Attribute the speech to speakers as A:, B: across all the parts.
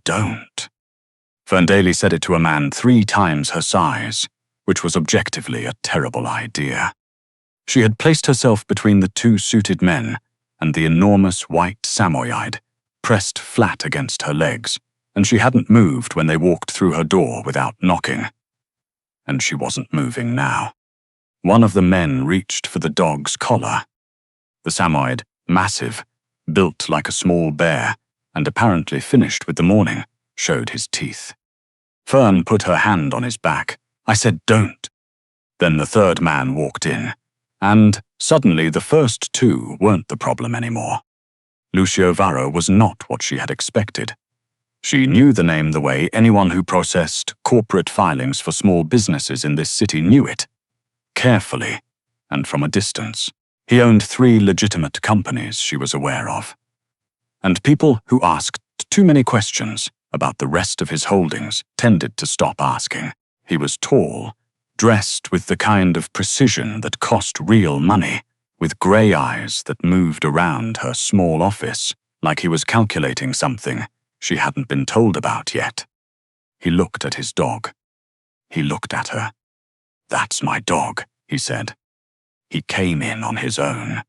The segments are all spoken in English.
A: don't. Ferndale said it to a man 3 times her size, which was objectively a terrible idea. She had placed herself between the 2 suited men and the enormous white Samoyed, pressed flat against her legs, and she hadn't moved when they walked through her door without knocking. And she wasn't moving now. One of the men reached for the dog's collar. The Samoyed, massive, built like a small bear, and apparently finished with the morning, showed his teeth. Fern put her hand on his back. I said, "Don't." Then the 3rd man walked in, and suddenly the first 2 weren't the problem anymore. Lucio Varro was not what she had expected. She knew the name the way anyone who processed corporate filings for small businesses in this city knew it. Carefully, and from a distance. He owned 3 legitimate companies she was aware of. And people who asked too many questions about the rest of his holdings tended to stop asking. He was tall, dressed with the kind of precision that cost real money, with grey eyes that moved around her small office like he was calculating something she hadn't been told about yet. He looked at his dog. He looked at her. "That's my dog," he said. He came in on his own.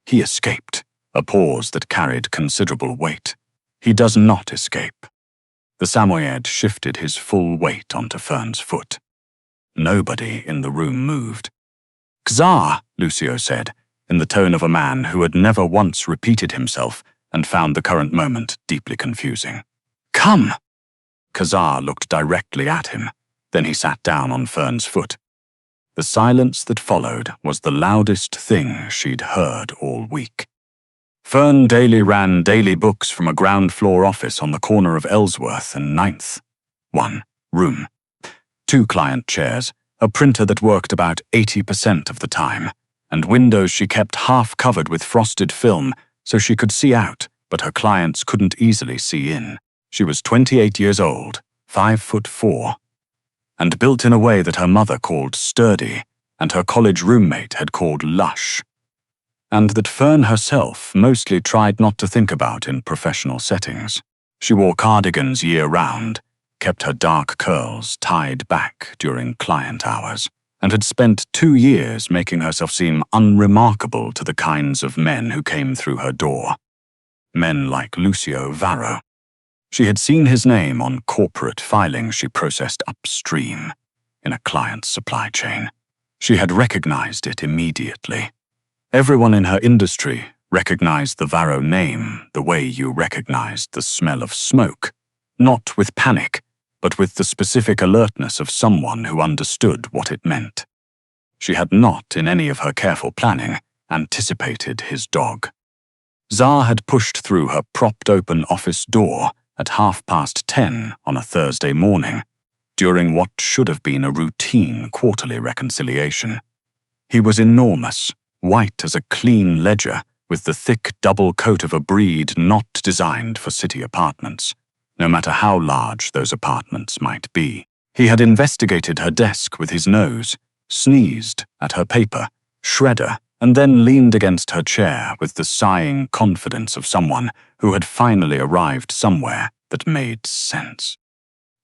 A: He escaped, a pause that carried considerable weight. He does not escape. The Samoyed shifted his full weight onto Fern's foot. Nobody in the room moved. "Kzar," Lucio said, in the tone of a man who had never once repeated himself and found the current moment deeply confusing. "Come!" Kzar looked directly at him. Then he sat down on Fern's foot. The silence that followed was the loudest thing she'd heard all week. Fern Daly ran daily books from a ground-floor office on the corner of Ellsworth and 9th. 1 room. 2 client chairs, a printer that worked about 80% of the time, and windows she kept half covered with frosted film so she could see out, but her clients couldn't easily see in. She was 28 years old, 5'4", and built in a way that her mother called sturdy and her college roommate had called lush, and that Fern herself mostly tried not to think about in professional settings. She wore cardigans year-round, kept her dark curls tied back during client hours, and had spent 2 years making herself seem unremarkable to the kinds of men who came through her door. Men like Lucio Varro. She had seen his name on corporate filings she processed upstream in a client's supply chain. She had recognized it immediately. Everyone in her industry recognized the Varro name the way you recognized the smell of smoke, not with panic, but with the specific alertness of someone who understood what it meant. She had not, in any of her careful planning, anticipated his dog. Zar had pushed through her propped-open office door at 10:30 on a Thursday morning, during what should have been a routine quarterly reconciliation. He was enormous, white as a clean ledger, with the thick double coat of a breed not designed for city apartments, no matter how large those apartments might be. He had investigated her desk with his nose, sneezed at her paper, shredder, and then leaned against her chair with the sighing confidence of someone who had finally arrived somewhere that made sense.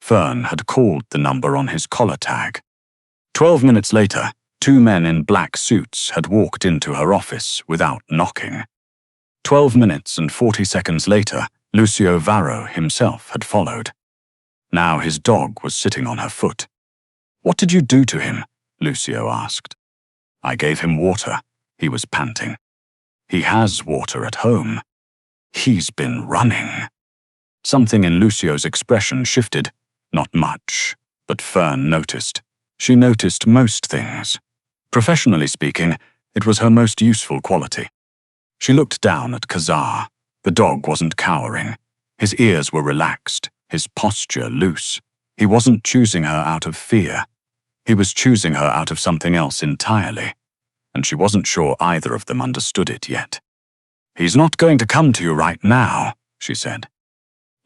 A: Fern had called the number on his collar tag. 12 minutes later, 2 men in black suits had walked into her office without knocking. 12 minutes and 40 seconds later, Lucio Varro himself had followed. Now his dog was sitting on her foot. "What did you do to him?" Lucio asked. "I gave him water," he was panting. "He has water at home. He's been running." Something in Lucio's expression shifted. Not much, but Fern noticed. She noticed most things. Professionally speaking, it was her most useful quality. She looked down at Kzar. The dog wasn't cowering. His ears were relaxed, his posture loose. He wasn't choosing her out of fear. He was choosing her out of something else entirely, and she wasn't sure either of them understood it yet. "He's not going to come to you right now," she said.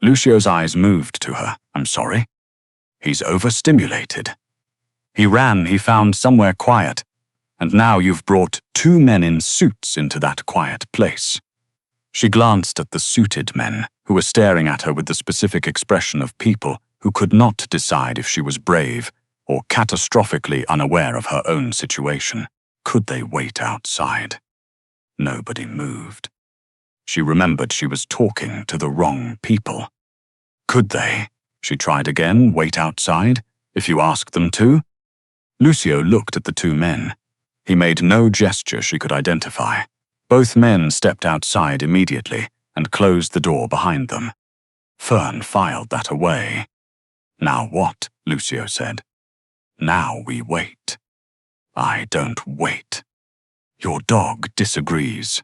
A: Lucio's eyes moved to her. "I'm sorry." "He's overstimulated. He ran, he found somewhere quiet, and now you've brought 2 men in suits into that quiet place." She glanced at the suited men, who were staring at her with the specific expression of people who could not decide if she was brave or catastrophically unaware of her own situation. Could they wait outside? Nobody moved. She remembered she was talking to the wrong people. Could they, she tried again, wait outside, if you asked them to? Lucio looked at the two men. He made no gesture she could identify. Both men stepped outside immediately and closed the door behind them. Fern filed that away. Now what? Lucio said. Now we wait. I don't wait. Your dog disagrees.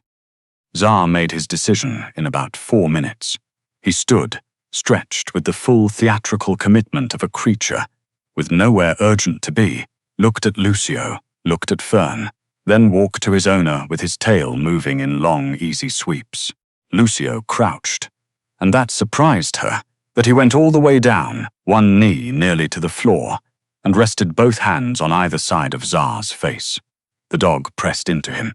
A: Czar made his decision in about 4 minutes. He stood, stretched with the full theatrical commitment of a creature, with nowhere urgent to be, looked at Lucio, looked at Fern, then walked to his owner with his tail moving in long, easy sweeps. Lucio crouched, and that surprised her, that he went all the way down, one knee nearly to the floor, and rested both hands on either side of Czar's face. The dog pressed into him.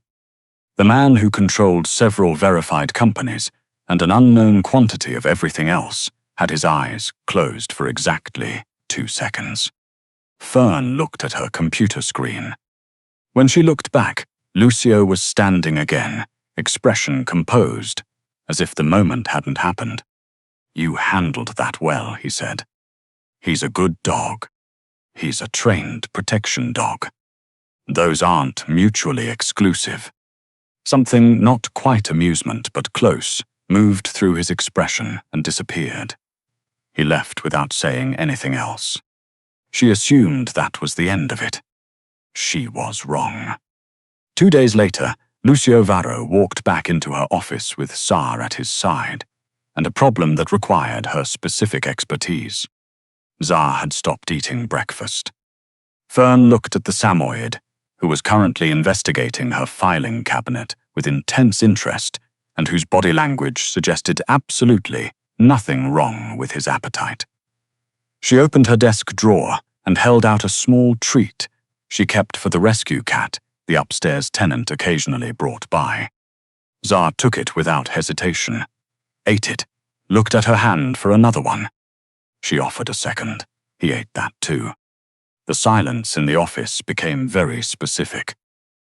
A: The man who controlled several verified companies and an unknown quantity of everything else had his eyes closed for exactly 2 seconds. Fern looked at her computer screen. When she looked back, Lucio was standing again, expression composed, as if the moment hadn't happened. You handled that well, he said. He's a good dog. He's a trained protection dog. Those aren't mutually exclusive. Something not quite amusement but close moved through his expression and disappeared. He left without saying anything else. She assumed that was the end of it. She was wrong. 2 days later, Lucio Varro walked back into her office with Czar at his side, and a problem that required her specific expertise. Czar had stopped eating breakfast. Fern looked at the Samoyed, who was currently investigating her filing cabinet with intense interest and whose body language suggested absolutely nothing wrong with his appetite. She opened her desk drawer and held out a small treat she kept for the rescue cat the upstairs tenant occasionally brought by. Czar took it without hesitation, ate it, looked at her hand for another one. She offered a second. He ate that too. The silence in the office became very specific.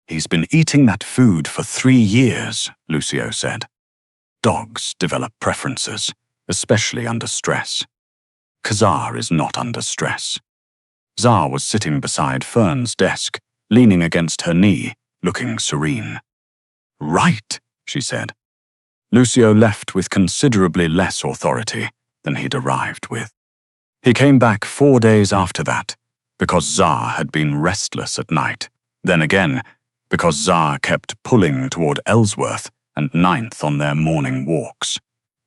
A: He's been eating that food for 3 years, Lucio said. Dogs develop preferences, especially under stress. Kazar is not under stress. Czar was sitting beside Fern's desk, leaning against her knee, looking serene. Right, she said. Lucio left with considerably less authority than he'd arrived with. He came back 4 days after that, because Czar had been restless at night. Then again, because Czar kept pulling toward Ellsworth and 9th on their morning walks.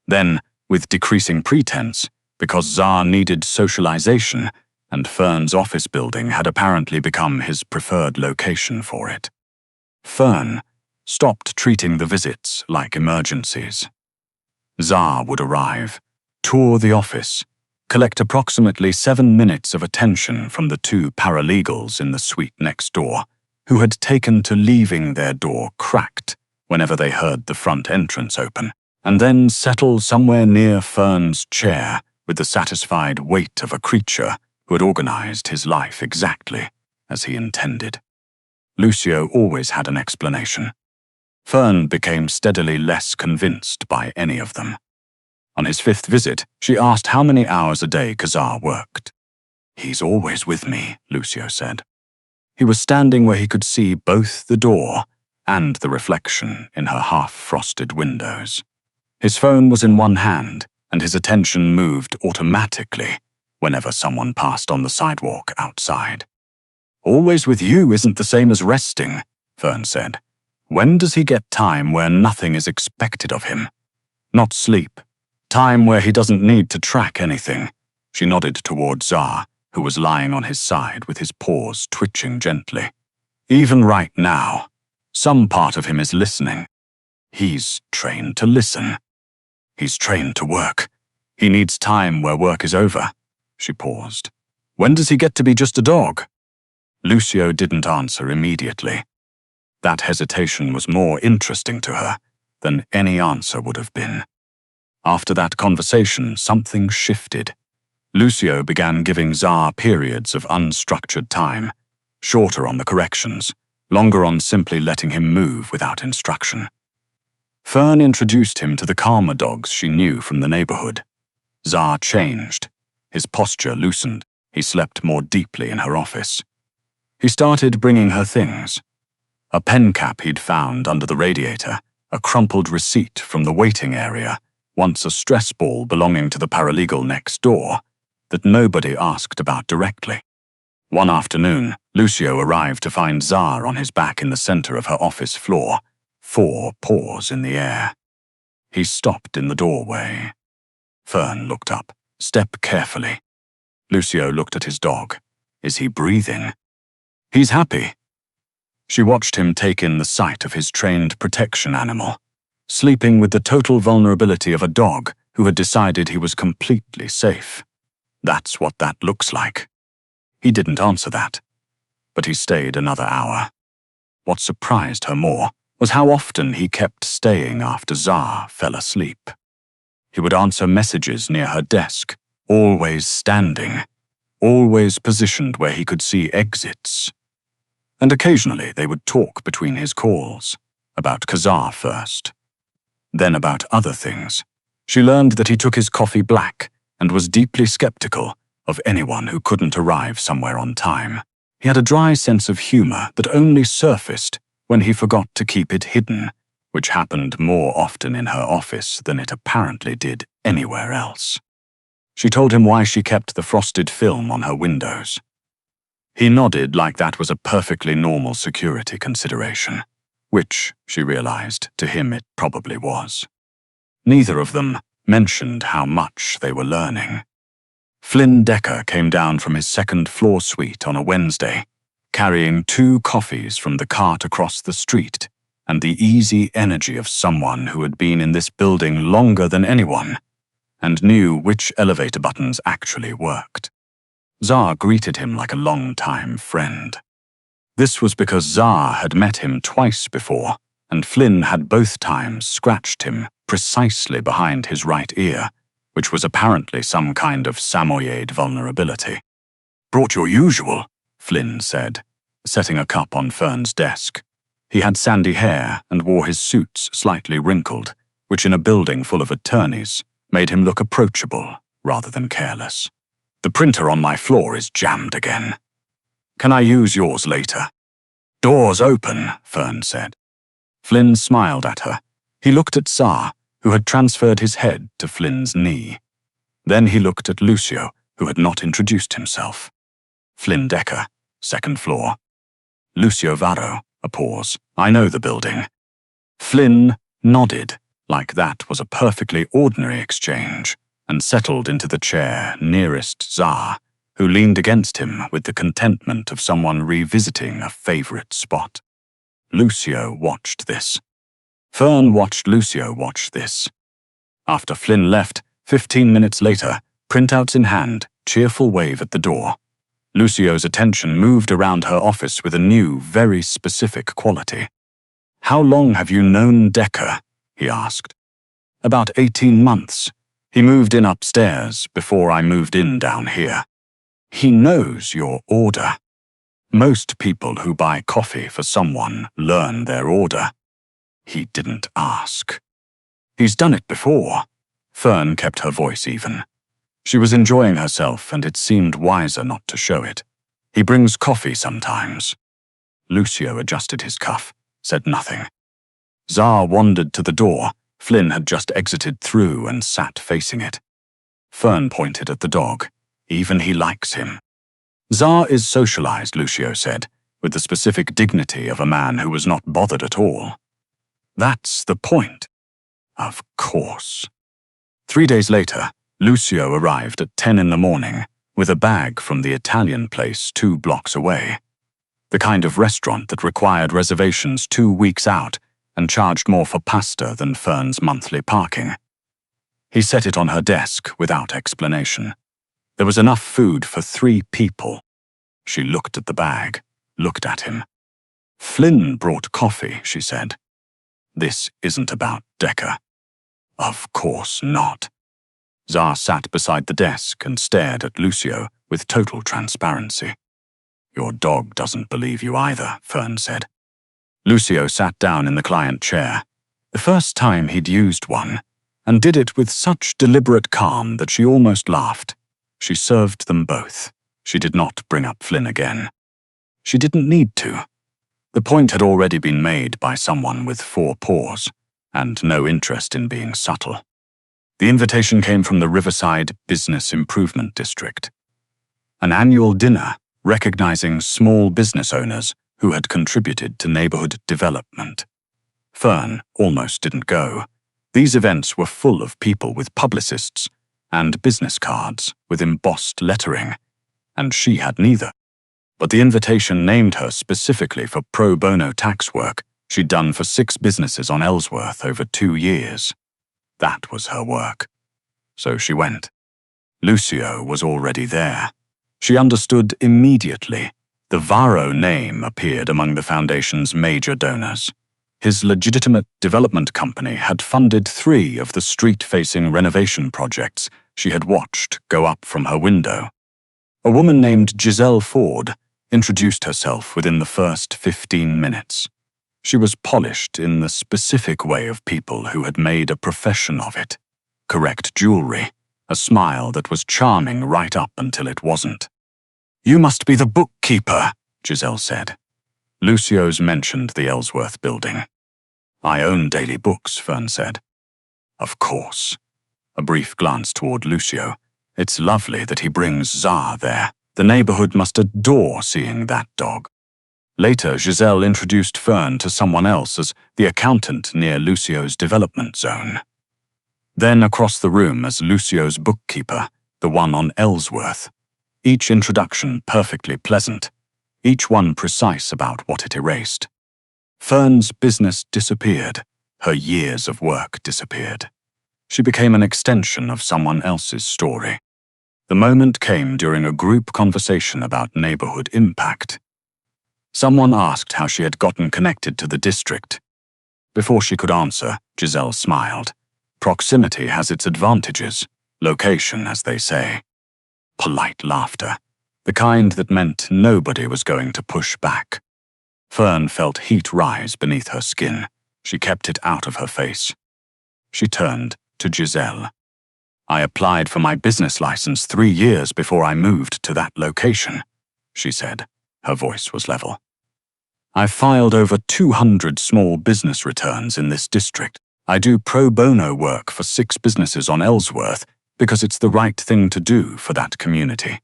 A: Then, with decreasing pretense, because Czar needed socialization, and Fern's office building had apparently become his preferred location for it. Fern stopped treating the visits like emergencies. Czar would arrive, tour the office, collect approximately 7 minutes of attention from the 2 paralegals in the suite next door, who had taken to leaving their door cracked whenever they heard the front entrance open, and then settle somewhere near Fern's chair with the satisfied weight of a creature who had organized his life exactly as he intended. Lucio always had an explanation. Fern became steadily less convinced by any of them. On his 5th visit, she asked how many hours a day Kazar worked. He's always with me, Lucio said. He was standing where he could see both the door and the reflection in her half-frosted windows. His phone was in one hand, and his attention moved automatically whenever someone passed on the sidewalk outside. Always with you isn't the same as resting, Fern said. When does he get time where nothing is expected of him? Not sleep. Time where he doesn't need to track anything. She nodded toward Czar, who was lying on his side with his paws twitching gently. Even right now, some part of him is listening. He's trained to listen. He's trained to work. He needs time where work is over. She paused. When does he get to be just a dog? Lucio didn't answer immediately. That hesitation was more interesting to her than any answer would have been. After that conversation, something shifted. Lucio began giving Czar periods of unstructured time, shorter on the corrections, longer on simply letting him move without instruction. Fern introduced him to the calmer dogs she knew from the neighborhood. Czar changed. His posture loosened. He slept more deeply in her office. He started bringing her things. A pen cap he'd found under the radiator, a crumpled receipt from the waiting area, once a stress ball belonging to the paralegal next door, that nobody asked about directly. One afternoon, Lucio arrived to find Czar on his back in the center of her office floor, 4 paws in the air. He stopped in the doorway. Fern looked up. Step carefully. Lucio looked at his dog. Is he breathing? He's happy. She watched him take in the sight of his trained protection animal, sleeping with the total vulnerability of a dog who had decided he was completely safe. That's what that looks like. He didn't answer that, but he stayed another hour. What surprised her more was how often he kept staying after Czar fell asleep. He would answer messages near her desk, always standing, always positioned where he could see exits. And occasionally they would talk between his calls, about Kazar first, then about other things. She learned that he took his coffee black and was deeply skeptical of anyone who couldn't arrive somewhere on time. He had a dry sense of humor that only surfaced when he forgot to keep it hidden, which happened more often in her office than it apparently did anywhere else. She told him why she kept the frosted film on her windows. He nodded like that was a perfectly normal security consideration, which, she realized, to him it probably was. Neither of them mentioned how much they were learning. Flynn Decker came down from his second-floor suite on a Wednesday, carrying 2 coffees from the cart across the street and the easy energy of someone who had been in this building longer than anyone and knew which elevator buttons actually worked. Czar greeted him like a long-time friend. This was because Czar had met him twice before, and Flynn had both times scratched him precisely behind his right ear, which was apparently some kind of Samoyed vulnerability. "Brought your usual," Flynn said, setting a cup on Fern's desk. He had sandy hair and wore his suits slightly wrinkled, which in a building full of attorneys made him look approachable rather than careless. "The printer on my floor is jammed again. Can I use yours later?" "Door's open," Fern said. Flynn smiled at her. He looked at Czar, who had transferred his head to Flynn's knee. Then he looked at Lucio, who had not introduced himself. "Flynn Decker, second floor." "Lucio Varro," a pause. "I know the building." Flynn nodded, like that was a perfectly ordinary exchange, and settled into the chair nearest Czar, who leaned against him with the contentment of someone revisiting a favorite spot. Lucio watched this. Fern watched Lucio watch this. After Flynn left, 15 minutes later, printouts in hand, cheerful wave at the door. Lucio's attention moved around her office with a new, very specific quality. "How long have you known Decker?" he asked. "About 18 months. He moved in upstairs before I moved in down here. He knows your order. Most people who buy coffee for someone learn their order. He didn't ask. He's done it before." Fern kept her voice even. She was enjoying herself, and it seemed wiser not to show it. "He brings coffee sometimes." Lucio adjusted his cuff, said nothing. Czar wandered to the door. Flynn had just exited through and sat facing it. Fern pointed at the dog. "Even he likes him." "Czar is socialized," Lucio said, with the specific dignity of a man who was not bothered at all. "That's the point." "Of course." 3 days later, Lucio arrived at 10 in the morning with a bag from the Italian place 2 blocks away. The kind of restaurant that required reservations 2 weeks out and charged more for pasta than Fern's monthly parking. He set it on her desk without explanation. There was enough food for 3 people. She looked at the bag, looked at him. "Flynn brought coffee," she said. "This isn't about Decker." Of course not. Zar sat beside the desk and stared at Lucio with total transparency. Your dog doesn't believe you either, Fern said. Lucio sat down in the client chair, the first time he'd used one, and did it with such deliberate calm that she almost laughed. She served them both. She did not bring up Flynn again. She didn't need to. The point had already been made by someone with 4 paws, and no interest in being subtle. The invitation came from the Riverside Business Improvement District. An annual dinner recognizing small business owners who had contributed to neighborhood development. Fern almost didn't go. These events were full of people with publicists and business cards with embossed lettering, and she had neither. But the invitation named her specifically for pro bono tax work she'd done for 6 businesses on Ellsworth over 2 years. That was her work. So she went. Lucio was already there. She understood immediately. The Varro name appeared among the foundation's major donors. His legitimate development company had funded 3 of the street-facing renovation projects she had watched go up from her window. A woman named Giselle Ford introduced herself within the first 15 minutes. She was polished in the specific way of people who had made a profession of it. Correct jewelry, a smile that was charming right up until it wasn't. "You must be the bookkeeper," Giselle said. Lucio's mentioned the Ellsworth building. "I own Daily Books," Fern said. "Of course." A brief glance toward Lucio. "It's lovely that he brings Zar there. The neighborhood must adore seeing that dog." Later, Giselle introduced Fern to someone else as the accountant near Lucio's development zone. Then across the room as Lucio's bookkeeper, the one on Ellsworth. Each introduction perfectly pleasant, each one precise about what it erased. Fern's business disappeared. Her years of work disappeared. She became an extension of someone else's story. The moment came during a group conversation about neighborhood impact. Someone asked how she had gotten connected to the district. Before she could answer, Giselle smiled. Proximity has its advantages. Location, as they say. Polite laughter. The kind that meant nobody was going to push back. Fern felt heat rise beneath her skin. She kept it out of her face. She turned to Giselle. "I applied for my business license 3 years before I moved to that location," she said. Her voice was level. "I filed over 200 small business returns in this district. I do pro bono work for 6 businesses on Ellsworth because it's the right thing to do for that community.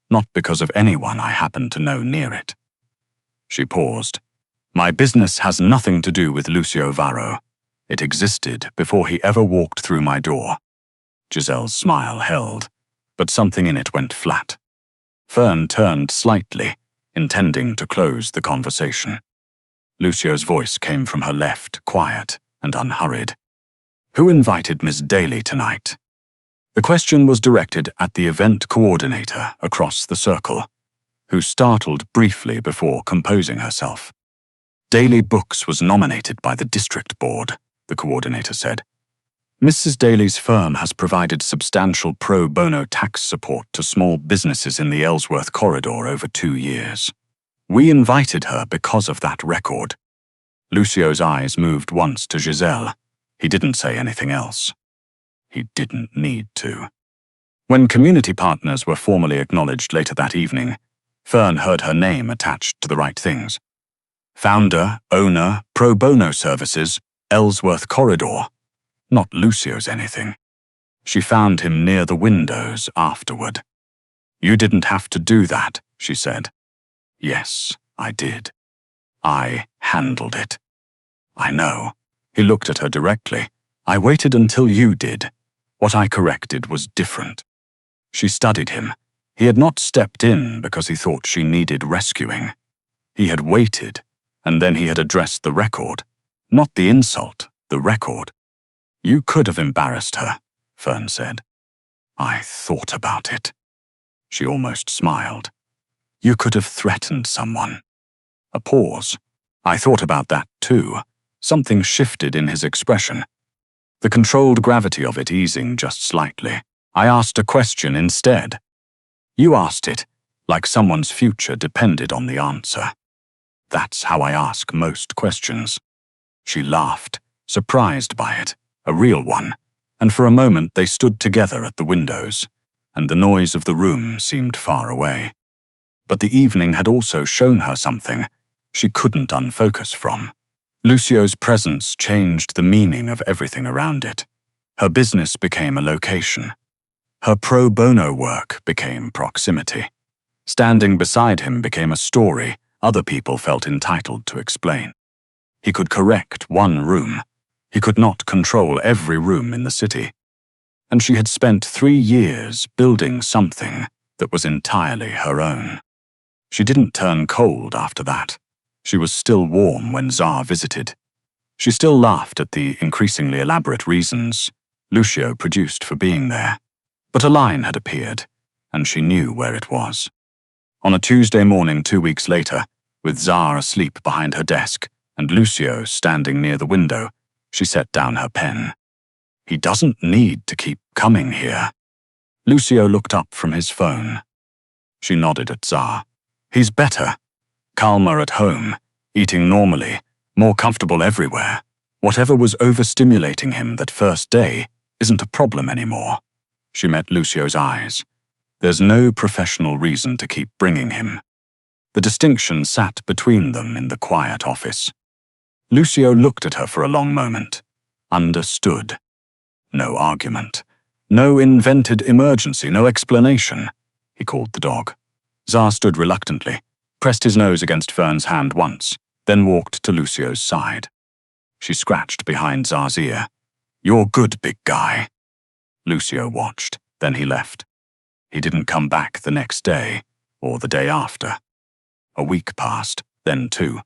A: Not because of anyone I happen to know near it." She paused. "My business has nothing to do with Lucio Varro. It existed before he ever walked through my door." Giselle's smile held, but something in it went flat. Fern turned slightly, intending to close the conversation. Lucio's voice came from her left, quiet and unhurried. "Who invited Miss Daly tonight?" The question was directed at the event coordinator across the circle, who startled briefly before composing herself. "Daily Books was nominated by the district board," the coordinator said. "Mrs. Daly's firm has provided substantial pro bono tax support to small businesses in the Ellsworth corridor over 2 years. We invited her because of that record." Lucio's eyes moved once to Giselle. He didn't say anything else. He didn't need to. When community partners were formally acknowledged later that evening, Fern heard her name attached to the right things. Founder, owner, pro bono services, Ellsworth corridor. Not Lucio's anything. She found him near the windows afterward. "You didn't have to do that," she said. "Yes, I did. I handled it." "I know." He looked at her directly. "I waited until you did. What I corrected was different." She studied him. He had not stepped in because he thought she needed rescuing. He had waited, and then he had addressed the record. Not the insult, the record. "You could have embarrassed her," Fern said. "I thought about it." She almost smiled. "You could have threatened someone." A pause. "I thought about that too." Something shifted in his expression. the controlled gravity of it easing just slightly. I asked a question instead. You asked it, like someone's future depended on the answer. That's how I ask most questions. She laughed, surprised by it, a real one, and for a moment they stood together at the windows, and the noise of the room seemed far away. But the evening had also shown her something she couldn't unfocus from. Lucio's presence changed the meaning of everything around it. Her business became a location. Her pro bono work became proximity. Standing beside him became a story other people felt entitled to explain. He could correct one room. He could not control every room in the city. And she had spent 3 years building something that was entirely her own. She didn't turn cold after that. She was still warm when Tsar visited. She still laughed at the increasingly elaborate reasons Lucio produced for being there. But a line had appeared, and she knew where it was. On a Tuesday morning 2 weeks later, with Tsar asleep behind her desk and Lucio standing near the window, she set down her pen. He doesn't need to keep coming here. Lucio looked up from his phone. She nodded at Tsar. He's better. Calmer at home, eating normally, more comfortable everywhere. Whatever was overstimulating him that first day isn't a problem anymore. She met Lucio's eyes. There's no professional reason to keep bringing him. The distinction sat between them in the quiet office. Lucio looked at her for a long moment. Understood. No argument. No invented emergency, no explanation. He called the dog. Tsar stood reluctantly, pressed his nose against Fern's hand once, then walked to Lucio's side. She scratched behind Tsar's ear. You're good, big guy. Lucio watched, then he left. He didn't come back the next day, or the day after. A week passed, then 2.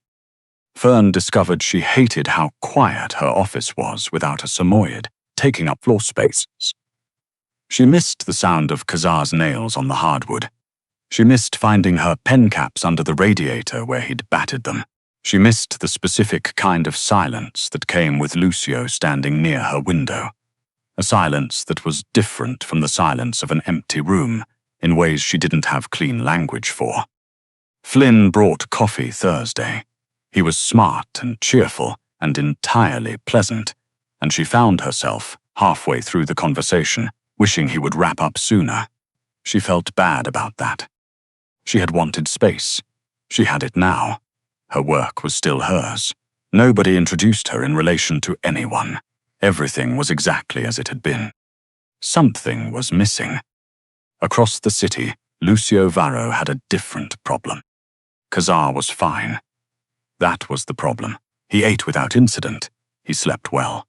A: Fern discovered she hated how quiet her office was without a Samoyed taking up floor space. She missed the sound of Kazar's nails on the hardwood. She missed finding her pen caps under the radiator where he'd battered them. She missed the specific kind of silence that came with Lucio standing near her window. A silence that was different from the silence of an empty room in ways she didn't have clean language for. Flynn brought coffee Thursday. He was smart and cheerful and entirely pleasant, and she found herself, halfway through the conversation, wishing he would wrap up sooner. She felt bad about that. She had wanted space. She had it now. Her work was still hers. Nobody introduced her in relation to anyone. Everything was exactly as it had been. Something was missing. Across the city, Lucio Varro had a different problem. Kazar was fine. That was the problem. He ate without incident. He slept well.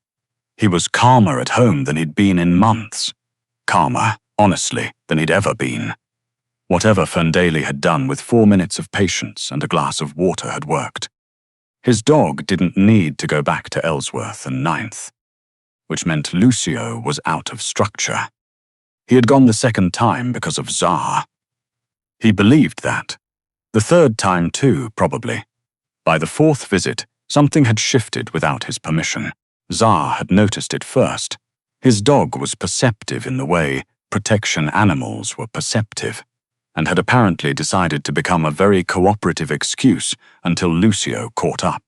A: He was calmer at home than he'd been in months. Calmer, honestly, than he'd ever been. Whatever Ferndale had done with 4 minutes of patience and a glass of water had worked. His dog didn't need to go back to Ellsworth and 9th, which meant Lucio was out of structure. He had gone the second time because of Tsar. He believed that. The third time too, probably. By the 4th visit, something had shifted without his permission. Tsar had noticed it first. His dog was perceptive in the way protection animals were perceptive, and had apparently decided to become a very cooperative excuse until Lucio caught up.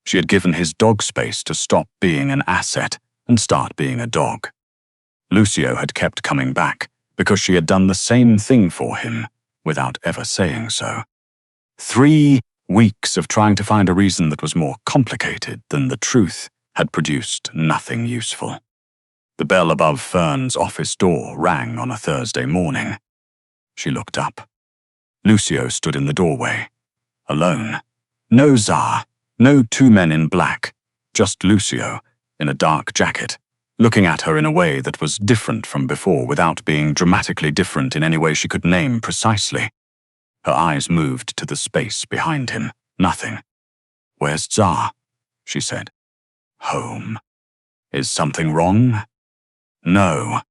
A: She had given his dog space to stop being an asset and start being a dog. Lucio had kept coming back because she had done the same thing for him without ever saying so. 3 weeks of trying to find a reason that was more complicated than the truth had produced nothing useful. The bell above Fern's office door rang on a Thursday morning. She looked up. Lucio stood in the doorway, alone. No Tsar, no 2 men in black, just Lucio in a dark jacket, looking at her in a way that was different from before without being dramatically different in any way she could name precisely. Her eyes moved to the space behind him. Nothing. Where's Tsar? She said. Home. Is something wrong? No.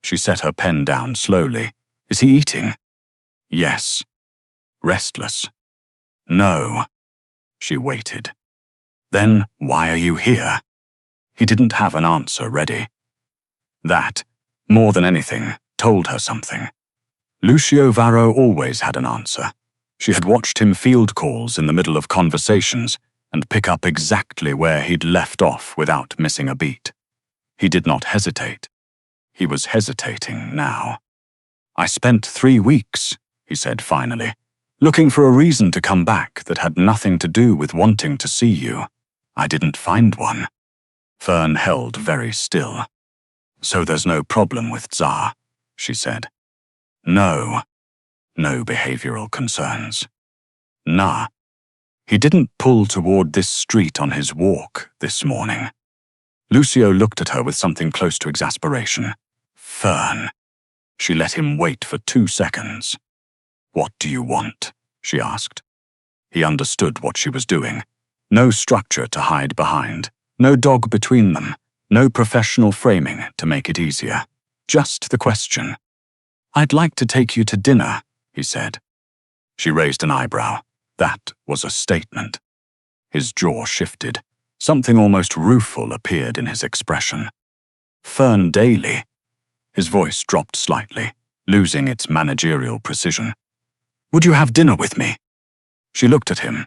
A: She set her pen down slowly. Is he eating? Yes. Restless? No. She waited. Then why are you here? He didn't have an answer ready. That, more than anything, told her something. Lucio Varro always had an answer. She had watched him field calls in the middle of conversations and pick up exactly where he'd left off without missing a beat. He did not hesitate. He was hesitating now. "I spent 3 weeks," he said finally, "looking for a reason to come back that had nothing to do with wanting to see you. I didn't find one." Fern held very still. "So there's no problem with Tsar," she said. "No. No behavioral concerns. Nah. He didn't pull toward this street on his walk this morning." Lucio looked at her with something close to exasperation. "Fern." She let him wait for 2 seconds. "What do you want?" she asked. He understood what she was doing. No structure to hide behind. No dog between them. No professional framing to make it easier. Just the question. "I'd like to take you to dinner," he said. She raised an eyebrow. That was a statement. His jaw shifted. Something almost rueful appeared in his expression. "Fern Daly." His voice dropped slightly, losing its managerial precision. "Would you have dinner with me?" She looked at him.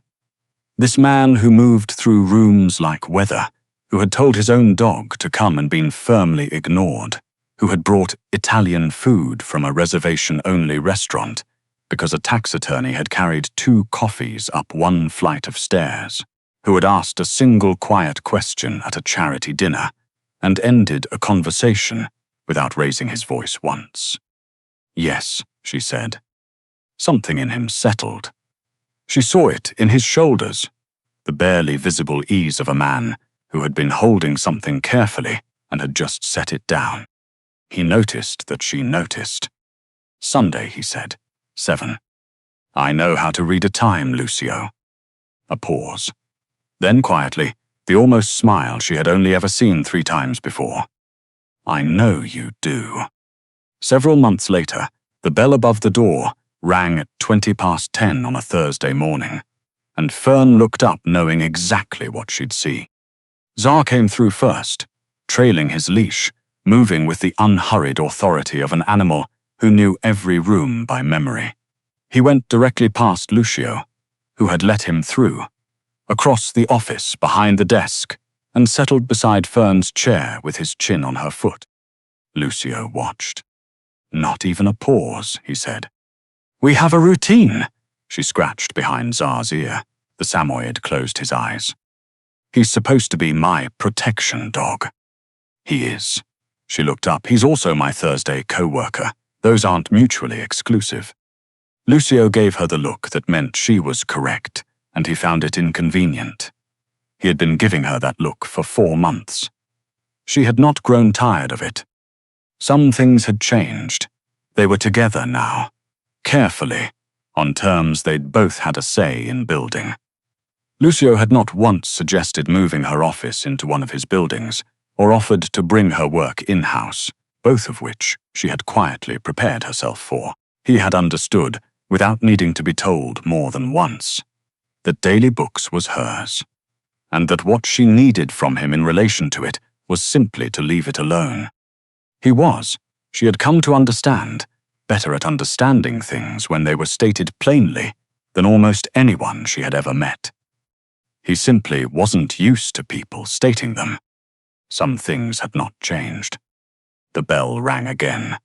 A: This man who moved through rooms like weather, who had told his own dog to come and been firmly ignored, who had brought Italian food from a reservation-only restaurant because a tax attorney had carried 2 coffees up 1 flight of stairs, who had asked a single quiet question at a charity dinner and ended a conversation without raising his voice once. "Yes," she said. Something in him settled. She saw it in his shoulders, the barely visible ease of a man who had been holding something carefully and had just set it down. He noticed that she noticed. "Sunday," he said. 7. "I know how to read a time, Lucio." A pause. Then quietly, the almost smile she had only ever seen 3 times before. "I know you do." Several months later, the bell above the door rang at 10:20 on a Thursday morning, and Fern looked up knowing exactly what she'd see. Tsar came through first, trailing his leash, moving with the unhurried authority of an animal who knew every room by memory. He went directly past Lucio, who had let him through, across the office behind the desk, and settled beside Fern's chair with his chin on her foot. Lucio watched. "Not even a pause," he said. "We have a routine," she scratched behind Tsar's ear. The Samoyed closed his eyes. "He's supposed to be my protection dog." "He is." She looked up. "He's also my Thursday co-worker. Those aren't mutually exclusive." Lucio gave her the look that meant she was correct, and he found it inconvenient. He had been giving her that look for 4 months. She had not grown tired of it. Some things had changed. They were together now, carefully, on terms they'd both had a say in building. Lucio had not once suggested moving her office into one of his buildings, or offered to bring her work in-house, both of which she had quietly prepared herself for. He had understood, without needing to be told more than once, that Daily Books was hers, and that what she needed from him in relation to it was simply to leave it alone. He was, she had come to understand, better at understanding things when they were stated plainly than almost anyone she had ever met. He simply wasn't used to people stating them. Some things had not changed. The bell rang again.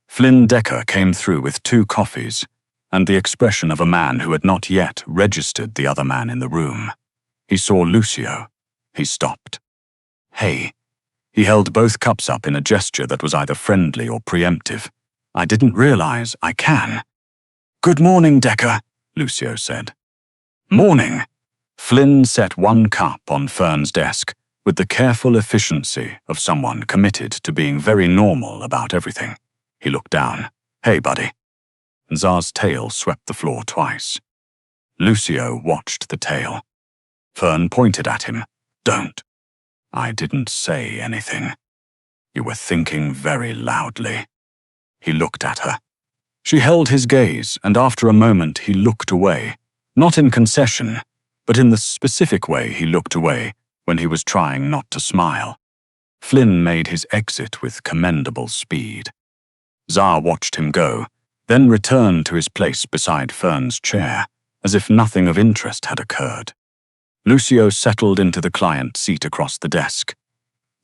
A: Flynn Decker came through with 2 coffees, and the expression of a man who had not yet registered the other man in the room. He saw Lucio. He stopped. "Hey." He held both cups up in a gesture that was either friendly or preemptive. "I didn't realize I can." "Good morning, Decker," Lucio said. "Morning." Flynn set 1 cup on Fern's desk with the careful efficiency of someone committed to being very normal about everything. He looked down. "Hey, buddy." Tsar's tail swept the floor twice. Lucio watched the tail. Fern pointed at him. "Don't." "I didn't say anything." "You were thinking very loudly." He looked at her. She held his gaze, and after a moment he looked away, not in concession, but in the specific way he looked away when he was trying not to smile. Flynn made his exit with commendable speed. Zar watched him go, then returned to his place beside Fern's chair, as if nothing of interest had occurred. Lucio settled into the client seat across the desk,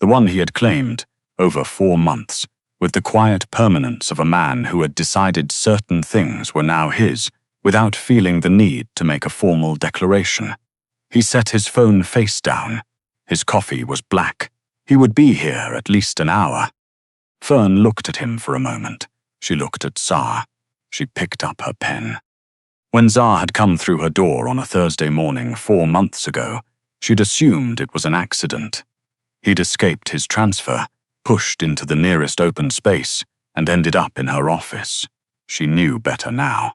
A: the one he had claimed, over 4 months, with the quiet permanence of a man who had decided certain things were now his, without feeling the need to make a formal declaration. He set his phone face down. His coffee was black. He would be here at least an hour. Fern looked at him for a moment. She looked at Zar. She picked up her pen. When Zar had come through her door on a Thursday morning 4 months ago, she'd assumed it was an accident. He'd escaped his transfer, pushed into the nearest open space, and ended up in her office. She knew better now.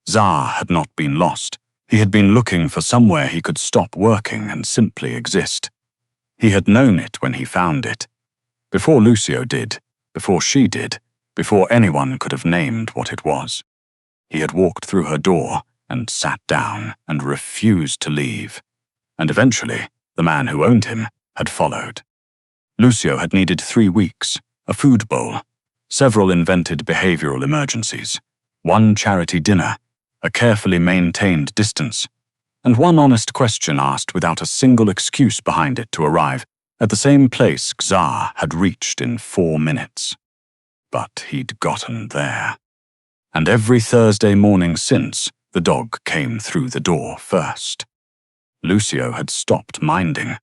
A: Zar had not been lost. He had been looking for somewhere he could stop working and simply exist. He had known it when he found it. Before Lucio did, before she did, before anyone could have named what it was. He had walked through her door and sat down and refused to leave. And eventually, the man who owned him had followed. Lucio had needed 3 weeks, a food bowl, several invented behavioral emergencies, 1 charity dinner, a carefully maintained distance, and 1 honest question asked without a single excuse behind it to arrive at the same place Zar had reached in 4 minutes. But he'd gotten there. And every Thursday morning since, the dog came through the door first. Lucio had stopped minding.